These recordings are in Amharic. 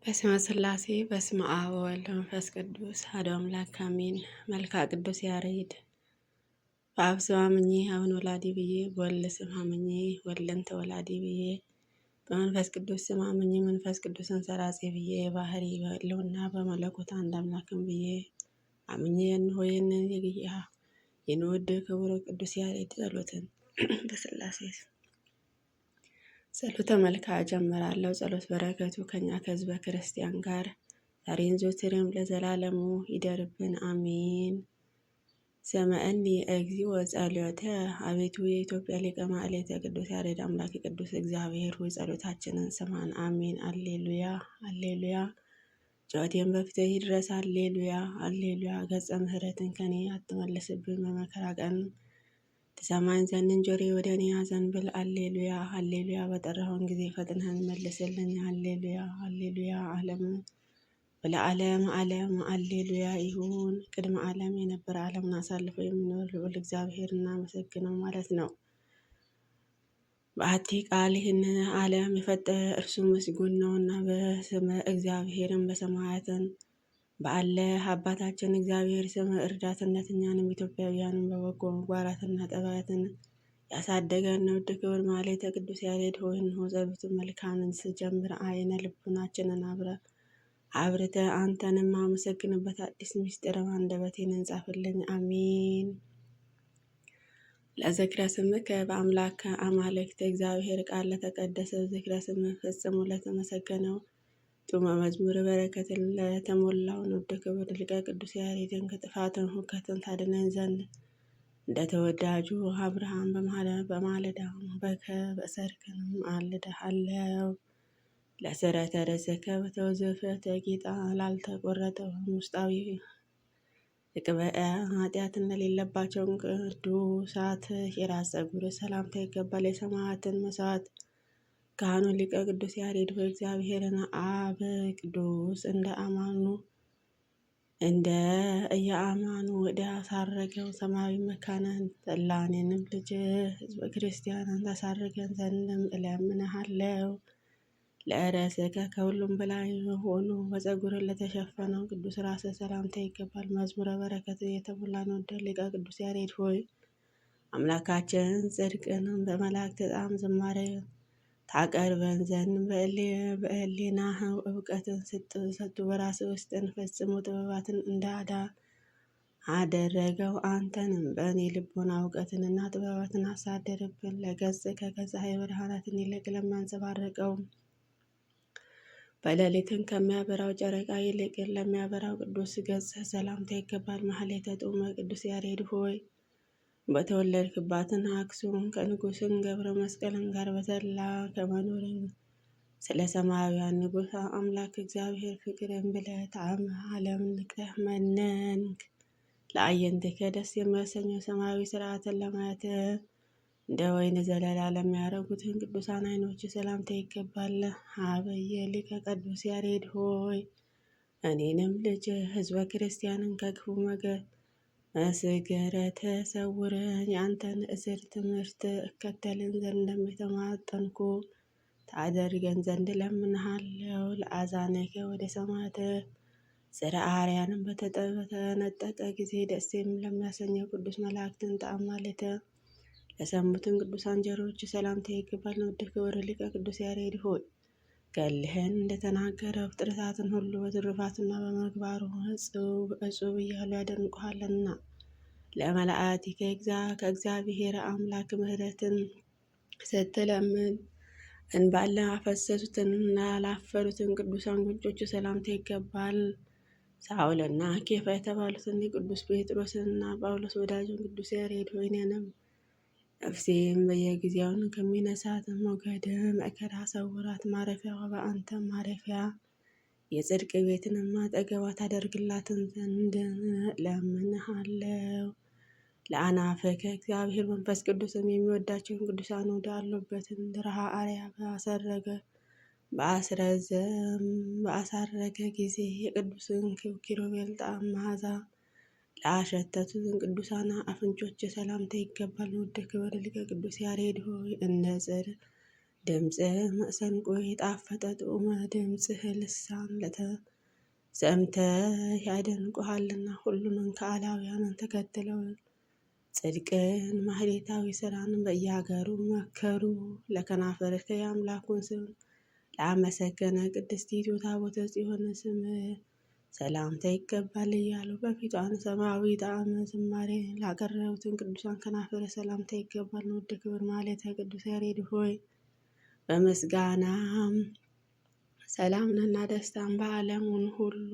በስመ ሥላሴ በስመ አብ ወወልድ ወመንፈስ ቅዱስ አሐዱ አምላክ አሜን። መልክዐ ቅዱስ ያሬድ። በአብ ስም አምኜ አብን ወላዲ ብዬ፣ በወልድ ስም አምኜ ወልድን ተወላዲ ብዬ፣ በመንፈስ ቅዱስ ስም አምኜ መንፈስ ቅዱስን ሰራጺ ብዬ፣ የባህሪ በሕልውና በመለኮት አንድ አምላክም ብዬ አምኜ እንሆ ይህንን የንውድ ክቡር ቅዱስ ያሬድ ጸሎትን በሥላሴ ጸሎተ መልክዓ ጀምራለሁ። ጸሎት በረከቱ ከኛ ከሕዝበ ክርስቲያን ጋር ዛሬን ዘወትርም ለዘላለሙ ይደርብን አሜን። ሰምዐኒ እግዚኦ ጸሎተ። አቤቱ የኢትዮጵያ ሊቀ ማኅሌተ ቅዱስ ያሬድ አምላክ ቅዱስ እግዚአብሔር ሆይ ጸሎታችንን ስማን። አሜን። አሌሉያ አሌሉያ። ጩኸቴን በፊትህ ይድረስ። አሌሉያ አሌሉያ። ገጸ ምሕረትን ከኔ አትመልስብኝ፣ በመከራ ቀን ትሰማኝ ዘንድ ጆሮዬ ወደ እኔ አዘንብል። አሌሉያ አሌሉያ። በጠራሁን ጊዜ ፈጥነህን መልስልኝ። አሌሉያ አሌሉያ። ዓለም ወለዓለም ዓለም አሌሉያ ይሁን። ቅድመ ዓለም የነበረ ዓለምን አሳልፎ የሚኖር ልዑል እግዚአብሔር እናመሰግነው ማለት ነው። በአቲ ቃል ይህንን ዓለም የፈጠረ እርሱ ምስጉን ነውና፣ በስመ እግዚአብሔርን በሰማያትን በአለ አባታችን እግዚአብሔር ስም እርዳትነት እኛንም ኢትዮጵያውያንን በበጎ ምግባራትና ጠባያትን ያሳደገን ውድ ክቡር ማኅሌተ ቅዱስ ያሬድ ሆይ እንሆ ጸሎቱን መልካምን ስጀምር አይነ ልቡናችንን አብርተ አንተንም አመሰግንበት አዲስ ምስጢር አንደበቴን እንጻፍልኝ። አሜን። ለዝክረ ስምከ በአምላከ አማልክት እግዚአብሔር ቃል ለተቀደሰ ዝክረ ስምህ ፈጽሞ ለተመሰገነው ጡመ መዝሙር በረከትን ለተሞላውን ውድ ክቡር ሊቀ ቅዱስ ያሬድን ከጥፋትን ሁከትን ታድነን ዘንድ እንደ ተወዳጁ አብርሃም በማለዳ በሰርክንም አልድሃለው። ለስረተ ርእስከ በተወዘፈተ ጌጣ ላልተቆረጠው ውስጣዊ የቅብአ ኃጢአት እንደሌለባቸውን ቅዱሳት የራስ ጸጉር ሰላምታ ይገባል። የሰማያትን መስዋዕት ካህኑ ሊቀ ቅዱስ ያሬድ ሆይ እግዚአብሔርን አብ ቅዱስ እንደ እየአማኑ ወደ አሳረገው ሰማያዊ መካነ ጠላኔንም ልጅ ሕዝበ ክርስቲያንን ታሳርገን ዘንድም እለምንሃለው። ለርእስከ ከሁሉም በላይ ሆኖ በጸጉር ለተሸፈነው ቅዱስ ራስ ሰላምታ ይገባል። መዝሙረ በረከት የተሞላን ወደ ሊቀ ቅዱስ ያሬድ ሆይ አምላካችን ጽድቅንም በመላእክት ጣዕም ዝማሬ ታቀርበን ዘንድ በሕሊናህ እውቀትን ሰጡ። በራስ ውስጥን ፈጽሞ ጥበባትን እንዳዳ አደረገው። አንተንም በእኔ ልቦና እውቀትንና ጥበባትን አሳደርብን። ለገጽ ከፀሐይ ብርሃናትን ይልቅ ለሚያንጸባርቀው በሌሊትን ከሚያበራው ጨረቃ ይልቅ ለሚያበራው ቅዱስ ገጽ ሰላምታ ይገባል። ማኅሌተ ጡመ ቅዱስ ያሬድ ሆይ በተወለድክባትን አክሱም ከንጉሥን ገብረ መስቀልን ጋር በተድላ ከመኖርን ስለ ሰማያውያን ንጉሥ አምላክ እግዚአብሔር ፍቅርን ብለህ ጣዕመ ዓለም ንቀህ መነንክ። ለአዕይንትከ ደስ የሚያሰኘው ሰማያዊ ሥርዓትን ለማየት እንደ ወይን ዘለላ ለሚያረጉትን ቅዱሳን ዓይኖች ሰላምታ ይገባል። አበየ ሊቀ ቅዱስ ያሬድ ሆይ እኔንም ልጅ ሕዝበ ክርስቲያንን ከክፉ መስገረ ተሰውረን የአንተን እስር ትምህርት እከተልን ዘንድ እንደሚተማጠንኩ ታደርገን ዘንድ እለምንሃለው። ለአዛነከ ወደ ሰማያት ጽርሐ አርያምን በተነጠቀ ጊዜ ደስ ለሚያሰኘው ቅዱስ መላእክትን ጣዕመ ማኅሌተ ለሰሙትን ቅዱሳን ጆሮዎች ሰላምታ ይገባል። ውድ ክቡር ሊቀ ቅዱስ ያሬድ ሆይ ገድልህን እንደተናገረ ፍጥረታትን ሁሉ በትሩፋትና በምግባሩ እጹብ እያሉ ያደንቁሃልና ለመላእክት ከእግዚአብሔር አምላክ ምሕረትን ስትለምን እንባን ላፈሰሱትንና ላፈሩትን ቅዱሳን ጉንጮች ሰላምታ ይገባል። ሳውልና ኬፋ የተባሉትን የቅዱስ ጴጥሮስንና ጳውሎስ ወዳጁን ቅዱስ ያሬድ ሆይ እኔንም ነፍሴም በየጊዜውን ከሚነሳት ሞገድ መከራ ሰውራት። ማረፊያዋ በአንተ ማረፊያ የጽድቅ ቤትንም አጠገቧ ታደርግላትን ዘንድ እለምንሃለው። ለአናፍከ እግዚአብሔር መንፈስ ቅዱስም የሚወዳቸውን ቅዱሳን ወደ አሉበትን ድርሃ አርያ በአሳረገ ጊዜ የቅዱስን ኪሩቤል ጣዕም መዓዛ ለአሸተቱትን ቅዱሳን አፍንጮች ሰላምታ ይገባል። ውድ ክብር ሊቀ ቅዱስ ያሬድ ሆይ እንደ ጽር ድምፅ መሰንቆ የጣፈጠ ጡመ ድምፅህ ልሳን ሰምተህ ያደንቁሃልና ሁሉንም ከአላውያንን ተከትለው ጽድቅን ማህሌታዊ ስራን በየሀገሩ መከሩ። ለከናፈርህ የአምላኩን ስም ላመሰገነ ቅድስቲቱ ታቦተ ጽዮን ስም ሰላምታ ይገባል እያሉ በፊቷን ሰማያዊ ጣዕመ ዝማሬ ላቀረቡትን ቅዱሳን ከናፈረ ሰላምታ ይገባል። ውድ ክብር ማህሌተ ቅዱስ ያሬድ ሆይ በምስጋና ሰላምንና ደስታን በዓለሙን ሁሉ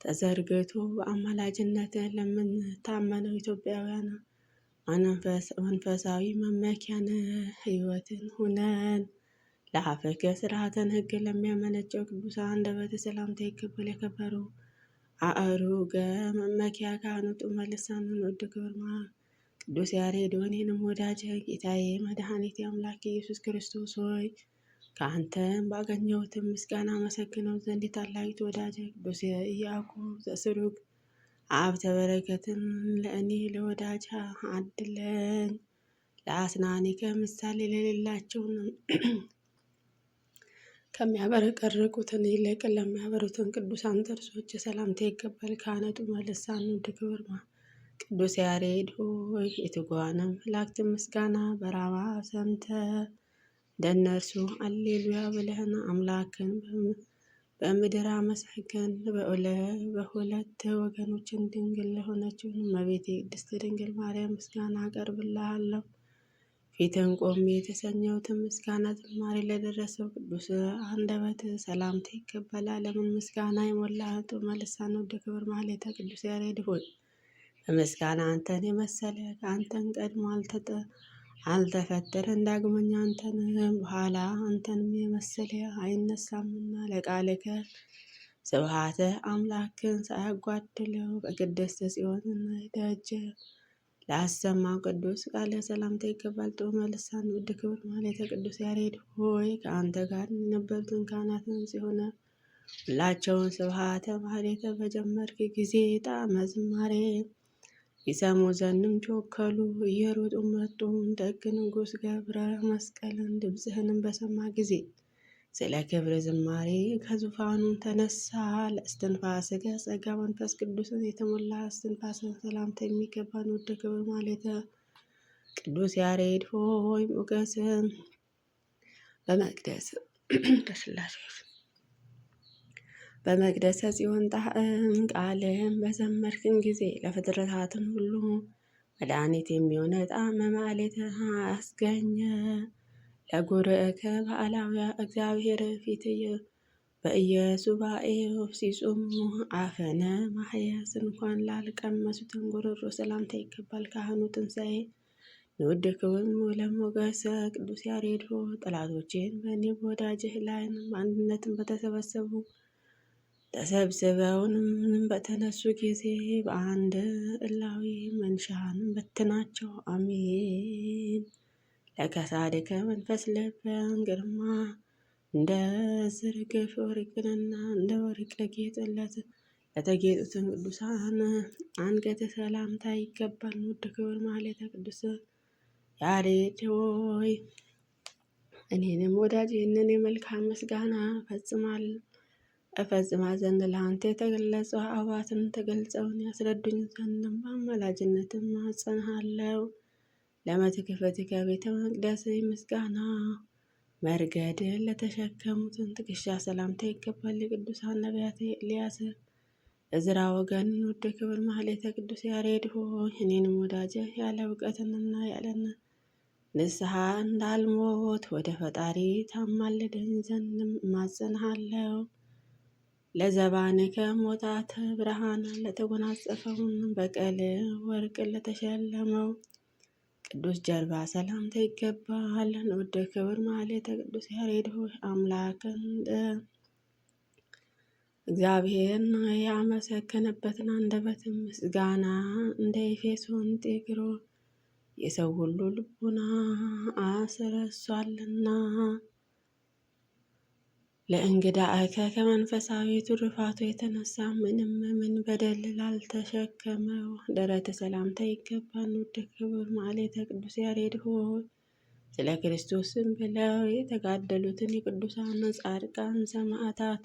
ተዘርግቶ በአማላጅነት ለምንታመነው ኢትዮጵያውያን መንፈሳዊ መመኪያን ሕይወትን ሁነን። ለአፈከ ስርዓትን ሕግ ለሚያመነጨው ቅዱሳን አንደበት ሰላምታ ይገባል። የከበሩ አእሩገ መመኪያ ካህኑ ጡመ ልሳኑን ውድ ክብር ቅዱስ ያሬድ እኔንም ወዳጅ ጌታዬ መድኃኒቴ አምላክ ኢየሱስ ክርስቶስ ሆይ ከአንተም ባገኘሁትም ምስጋና አመሰግነው ዘንድ የታላቂቱ ወዳጅ ቅዱስ ኢያዕቆብ ዘስሩግ ሀብተ በረከትን ለእኔ ለወዳጅ አድለኝ። ለአስናኒከ ምሳሌ ለሌላቸውን ከሚያበረቀርቁትን ይልቅ ለሚያበሩትን ቅዱሳን ጥርሶች ሰላምታ ይገባል። ካህነ ጡመ ልሳን ውድ ክብር ቅዱስ ያሬድ ሆይ የትጉሃንም መላእክት ምስጋና በራማ ሰምተ እንደነርሱ አሌሉያ ብለህን አምላክን በምድር አመሰገን። በሁለት ወገኖችን ድንግል ለሆነችውን እመቤቴ ቅድስት ድንግል ማርያም ምስጋና አቀርብልሃለሁ። ፊትን ቆሜ የተሰኘሁትን ምስጋና ዝማሬ ለደረሰው ቅዱስ አንደበት ሰላምታ ይገባል። ዓለምን ምስጋና የሞላህ ጡመ ልሳን ውድ ክብር ማህሌተ ቅዱስ ያሬድ ሆይ በምስጋና አንተን የመሰለ ከአንተን ቀድሞ አልተፈጠረም፣ ዳግመኛ አንተን በኋላ አንተንም የመሰለ አይነሳምና። ለቃልከ ስብሐተ አምላክን ሳያጓድለው በቅድስት ጽዮን ደጅ ላሰማው ቅዱስ ቃለ ሰላምታ ይገባል። ጡመ ልሳን ውድ ክብር ማህሌተ ቅዱስ ያሬድ ሆይ ከአንተ ጋር የነበሩትን ካህናትን ሲሆነ ሁላቸውን ስብሐተ ማህሌተ በጀመርክ ጊዜ ጣዕመ ዝማሬ ይሰሙ ዘንድም ቾከሉ፣ እየሮጡ መጡ። ደግ ንጉሥ ገብረ መስቀልን ድምፅህንም በሰማ ጊዜ ስለ ክብር ዝማሬ ከዙፋኑ ተነሳ። ለእስትንፋስከ ጸጋ መንፈስ ቅዱስን የተሞላ እስትንፋስን ሰላምታ የሚገባን ውድ ክብር ማህሌተ ቅዱስ ያሬድ ሆይ ሞገስ በመቅደሰ ጽዮን ጣዕም ቃልህን በዘመርክን ጊዜ ለፍጥረታትን ሁሉ መድኃኒት የሚሆነ ጣዕመ ማህሌትህ አስገኘ። ለጉርዕከ በዓላውያ እግዚአብሔር ፊት በኢየሱባኤ ሲጾሙ አፈነ ማህየስ እንኳን ላልቀመሱትን ጉሮሮ ሰላምታ ይገባል። ካህኑ ትንሣኤ ንውድ ክብር ለሞገሰ ቅዱስ ያሬድ ጠላቶቼን በእኔ በወዳጅህ ላይ በአንድነትን ተሰብስበውንም በተነሱ ጊዜ በአንድ እላዊ መንሻን በትናቸው። አሜን። ለከሳድከ መንፈስ ልበን ግርማ እንደ ዝርግፍ ወርቅንና እንደ ወርቅ ለተጌጡትን ቅዱሳን አንገት ሰላምታ ይገባል። ውድ ክብር ማህሌተ ቅዱስ ያሬድ ሆይ እኔንም ወዳጅ ይህንን የመልካም ምስጋና እፈጽማ ዘንድ ለአንተ የተገለጸ አባትን ተገልጸውን ያስረዱኝ ዘንድም በአማላጅነትም ማጸንሃለው። ለመትክፈትከ ቤተ መቅደስ ምስጋና መርገድ ለተሸከሙትን ትከሻ ሰላምታ ይገባል። የቅዱሳን ነቢያት ኤልያስ እዝራ ወገን ውድ ክብር ማህሌተ ቅዱስ ያሬድ ሆይ እኔንም ወዳጀ ያለ እውቀትንና ያለን ንስሐ እንዳልሞት ወደ ፈጣሪ ታማልደኝ ዘንድ እማጸንሃለው። ለዘባንከ ሞታተ ብርሃን ለተጎናጸፈውን በቀል ወርቅ ለተሸለመው ቅዱስ ጀርባ ሰላምታ ይገባል። ውድ ክብር ማህሌተ ቅዱስ ያሬድ ሆይ አምላክን እግዚአብሔር ያመሰገነበትን አንደበት ምስጋና እንደ ኤፌሶን ጤግሮ የሰው ሁሉ ልቡና አስረሷልና። ለእንግዳ ከመንፈሳዊ ትሩፋቱ የተነሳ ምን በደል ላልተሸከመው ደረተ ሰላምታ ይገባል። ውድ ክብር ማህሌተ ቅዱስ ያሬድ ሆይ ስለ ክርስቶስም ብለው የተጋደሉትን የቅዱሳን ጻድቃን ሰማዕታት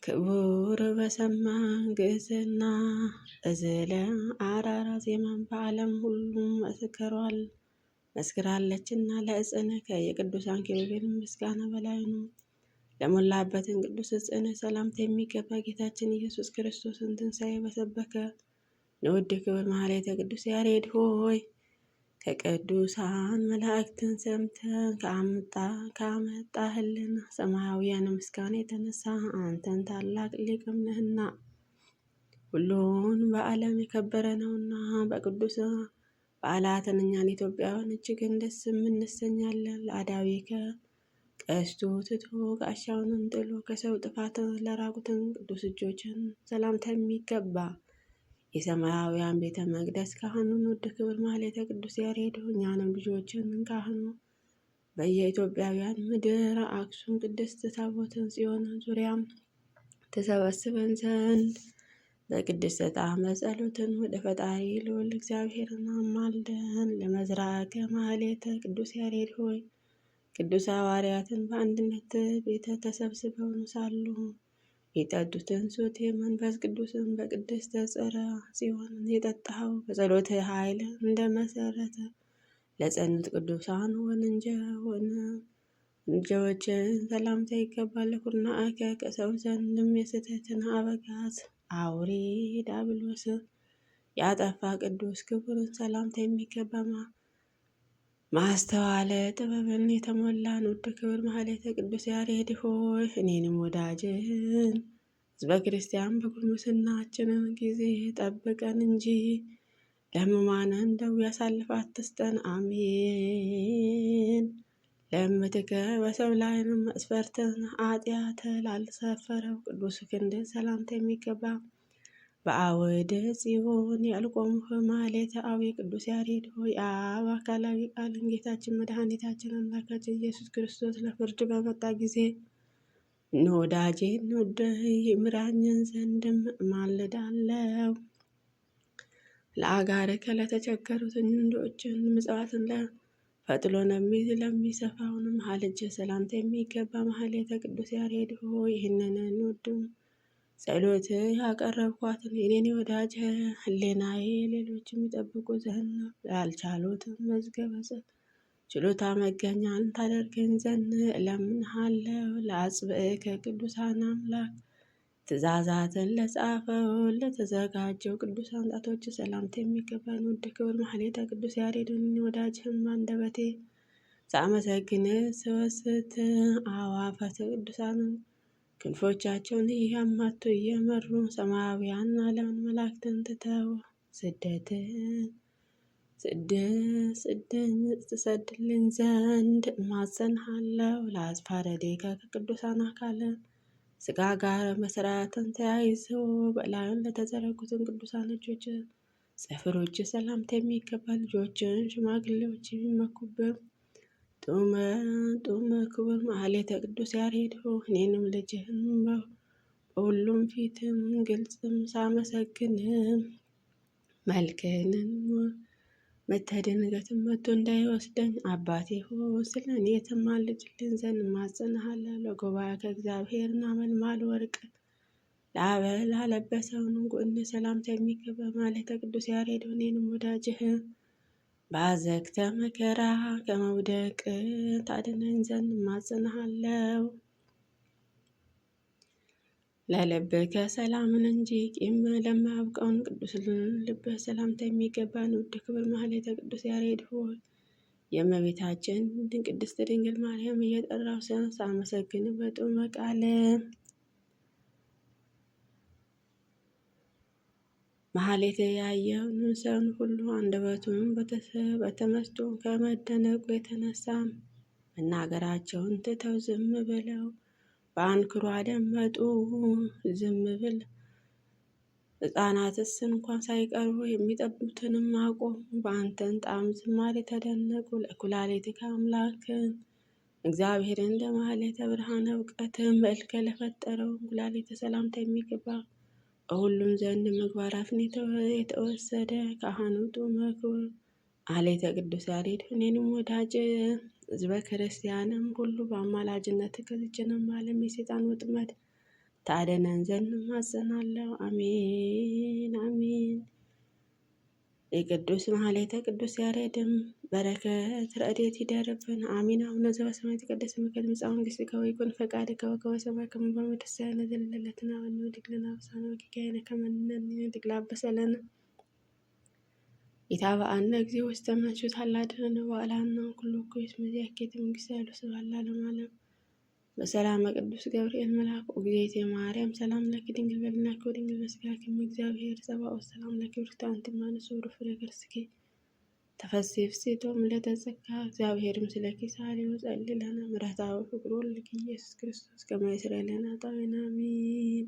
ክቡር በሰማ ግዕዝና እዝለ አራራ ዜማን በዓለም ሁሉም መስክራለችና ለእጽንከ የቅዱሳን ኪሩቤል ምስጋና በላይ ነው። ለሞላበትን ቅዱስ እጽን ሰላምታ የሚገባ ጌታችን ኢየሱስ ክርስቶስን ትንሣኤ በሰበከ ንውድ ክብር ማህሌተ ቅዱስ ያሬድ ሆይ ከቅዱሳን መላእክትን ሰምተን ካመጣህልን ሰማያውያን ምስጋና የተነሳ አንተን ታላቅ ሊቅም ነህና ሁሉን በዓለም የከበረ ነውና በቅዱስ በዓላትን እኛን ኢትዮጵያውያን እጅግን ደስ የምንሰኛለን። ለአዳዊከ ቀስቱ ትቶ ጋሻውንም ጥሎ ከሰው ጥፋት ለራቁትን ቅዱስ እጆችን ሰላምታ የሚገባ የሰማያውያን ቤተ መቅደስ ካህኑን ውድ ክብር ማህሌተ ቅዱስ ያሬድ እኛንም ልጆችን ካህኑ በየኢትዮጵያውያን ምድር አክሱም ቅድስት ታቦትን ጽዮንን ዙሪያም ተሰበስበን ዘንድ በቅድስት ጣዕመ ጸሎትን ወደ ፈጣሪ ልዑል እግዚአብሔርን አማልደን። ለመዝራከ ማህሌተ ቅዱስ ያሬድ ሆይ ቅዱስ ሐዋርያትን በአንድነት ቤተ ተሰብስበው ሳሉ የጠጡትን ሱት መንፈስ ቅዱስን በቅድስት ጽርሐ ጽዮን የጠጣኸው በጸሎት ኃይል እንደመሰረተ ለጸኑት ቅዱሳን ወንጀዎችን ሰላምታ ይገባል። ኩርናከ ከሰው ዘንድም የስህተትን አበጋዝ አውሬ ዲያብሎስ ያጠፋ ቅዱስ ክቡርን ሰላምታ የሚገባ ማስተዋለ ጥበብን የተሞላን ውድ ክብር ማህሌተ ቅዱስ ያሬድ ሆይ እኔንም ወዳጅን ሕዝበ ክርስቲያን በጉርምስናችንን ጊዜ ጠብቀን እንጂ ለሕሙማንን ደዌ አሳልፈህ አትስጠን። አሜን። ለምትከ በሰው ላይንም መስፈርትን ኃጢአት ላልሰፈረው ቅዱስ ክንድ ሰላምታ የሚገባ በአወደ ጽዮን ያልቆምህ ማህሌተ አዊ ቅዱስ ያሬድ ሆይ አብ አካላዊ ቃልን ጌታችን መድኃኒታችን አምላካችን ኢየሱስ ክርስቶስ ለፍርድ በመጣ ጊዜ ወዳጄ እንውደህ ይምራኝን ዘንድም ማልዳለው። ለአጋርከ ለተቸገሩትን እንዶችን ምጽዋትን ፈጥሎ ለሚሰፋውንም ሀልጀ ሰላምታ የሚገባ ማህሌተ ቅዱስ ያሬድ ሆይ ይህንን እንውድም ጸሎት ያቀረብኳትን የኔን ወዳጅ ህሌናዬ ሌሎች የሚጠብቁ ዘንድ ያልቻሉትን መዝገበ ችሎታ መገኛን ታደርገን ዘንድ እለምንሃለሁ። ለአጽብዕከ ቅዱሳን አምላክ ትእዛዛትን ለጻፈው ለተዘጋጀው ቅዱሳን ጣቶች ሰላምታ የሚገባን ውድ ክብር ማህሌተ ቅዱስ ያሬድን ወዳጅህም አንደበቴ ሳመሰግን ስወስት አዋፈተ ቅዱሳንን ክንፎቻቸውን እያማቱ እየመሩ ሰማያውያን ዓለምን መላእክትን ትተው ትሰድልኝ ዘንድ እማጸንሃለሁ። ለአስፋረዴከ ከቅዱሳን አካለ ስጋ ጋር መስራትን ተያይዘው በላዩን ለተዘረጉትን ቅዱሳን እጆች ጽፍሮች ሰላምታ የሚገባ ልጆችን ሽማግሌዎች የሚመኩበት ጡመ ክቡር ማህሌተ ቅዱስ ያሬድ እኔንም ልጅህን በሁሉም ፊትም ግልጽም ሳመሰግንም መልክህንም መተደንገትም መጥቶ እንዳይወስደኝ አባቴ ስለ እኔ የተማልጅልን ዘንድ እማጸንሃለሁ። ለጉባኤ ከእግዚአብሔርና መልማል ወርቅ ላለበሰውን ጎን ሰላምታ የሚገባ ማህሌተ ቅዱስ ያሬድ እኔንም ወዳጅህ በአዘግተ መከራ ከመውደቅ ታድነኝ ዘንድ እማጸንሃለሁ። ለልብከ ሰላምን እንጂ ቂም ለማያውቀውን ቅዱስ ልብህ ሰላምታ የሚገባን ውድ ክብር ማህሌተ ቅዱስ ያሬድ ሆይ የእመቤታችን ቅድስት ድንግል ማርያም እየጠራው ሳመሰግን በጡመ ቃል ማህሌት ያየውን ሰውን ሁሉ አንደበቱን በተመስጦ ከመደነቁ የተነሳ መናገራቸውን ትተው ዝም ብለው በአንክሮ አደመጡ። ዝም ብል ሕፃናትስ እንኳን ሳይቀሩ የሚጠቡትንም አቆሙ። በአንተን ጣዕም ዝማሬ ተደነቁ። ለኩላሊትከ አምላክን እግዚአብሔርን ለማህሌተ ብርሃነ እውቀትን መልከ ለፈጠረው ኩላሊተ ሰላምታ የሚገባ በሁሉም ዘንድ ምግባራትን የተወሰደ ካህኑ ጡመ አሌተ ቅዱስ ያሬድ እኔንም ወዳጅ ሕዝበ ክርስቲያንም ሁሉ በአማላጅነት ከዚችንም ዓለም የሰይጣን ወጥመድ ታደነን ዘንድ እማጸናለሁ። አሜን አሜን። የቅዱስ ማህሌተ ቅዱስ ያሬድም በረከት ረድኤት ይደርብን። አሜን። አቡነ ዘበሰማያት ይትቀደስ ስምከ ትምጻእ መንግሥትከ ወይኩን ፈቃድከ በከመ በሰማይ ከማሁ በምድር ሲሳየነ ዘለለዕለትነ ሀበነ ወኅድግ ለነ አበሳነ ወጌጋየነ ከመ ንሕነኒ ንኅድግ ለአበሰለነ ኢታብአነ እግዚኦ ውስተ መንሱት አላድኅነነ ወአልሃነ ኩሉ እኩይ እስመ ዚአኬ መንግሥተ ኃይሉ ስብሐት ለዓለመ ዓለም። በሰላመ ቅዱስ ገብርኤል መልአክ እግዝእትየ ማርያም ሰላም ለኪ ድንግል በድናኪ ወድንግል በሥጋኪ እግዚአብሔር ጸባኦት ሰላም ለኪ ብርክት አንቲ እምአንስት ወፍሬ ከርሥኪ ተፈሥሒ ፍሥሕት ወምልዕተ ጸጋ እግዚአብሔር ምስለኪ ሳሊ ወጸልይ ለነ ምሕረታዊ ፍቅሩ ወልድኪ ኢየሱስ ክርስቶስ ከመ ይስረይ ለነ ኃጣውኢነ አሜን።